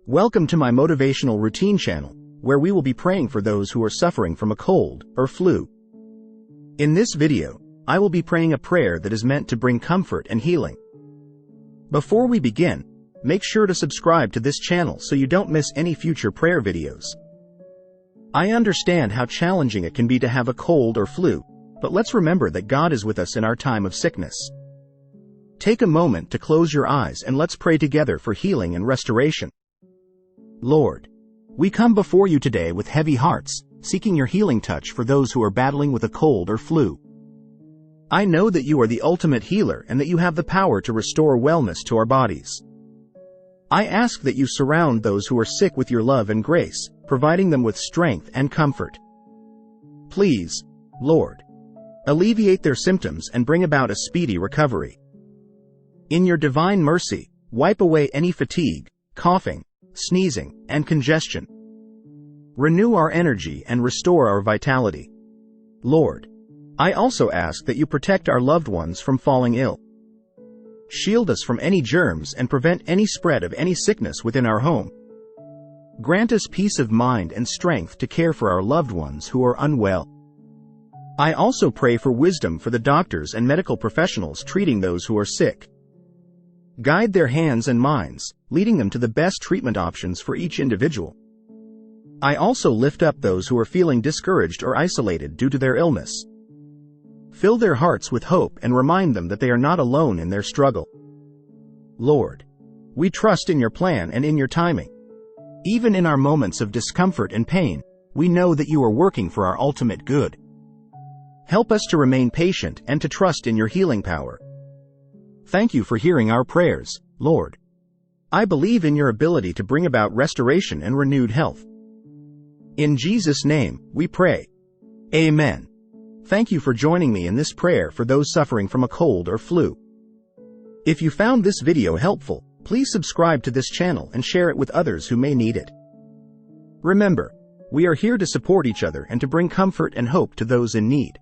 Welcome to my motivational routine channel, where we will be praying for those who are suffering from a cold or flu. In this video, I will be praying a prayer that is meant to bring comfort and healing. Before we begin, make sure to subscribe to this channel so you don't miss any future prayer videos. I understand how challenging it can be to have a cold or flu, but let's remember that God is with us in our time of sickness. Take a moment to close your eyes and let's pray together for healing and restoration. Lord, we come before you today with heavy hearts, seeking your healing touch for those who are battling with a cold or flu. I know that you are the ultimate healer and that you have the power to restore wellness to our bodies. I ask that you surround those who are sick with your love and grace, providing them with strength and comfort. Please, Lord, alleviate their symptoms and bring about a speedy recovery. In your divine mercy, wipe away any fatigue, coughing, sneezing, and congestion. Renew our energy and restore our vitality. Lord, I also ask that you protect our loved ones from falling ill. Shield us from any germs and prevent any spread of any sickness within our home. Grant us peace of mind and strength to care for our loved ones who are unwell. I also pray for wisdom for the doctors and medical professionals treating those who are sick. Guide their hands and minds, leading them to the best treatment options for each individual. I also lift up those who are feeling discouraged or isolated due to their illness. Fill their hearts with hope and remind them that they are not alone in their struggle. Lord, we trust in your plan and in your timing. Even in our moments of discomfort and pain, we know that you are working for our ultimate good. Help us to remain patient and to trust in your healing power. Thank you for hearing our prayers, Lord. I believe in your ability to bring about restoration and renewed health. In Jesus' name, we pray. Amen. Thank you for joining me in this prayer for those suffering from a cold or flu. If you found this video helpful, please subscribe to this channel and share it with others who may need it. Remember, we are here to support each other and to bring comfort and hope to those in need.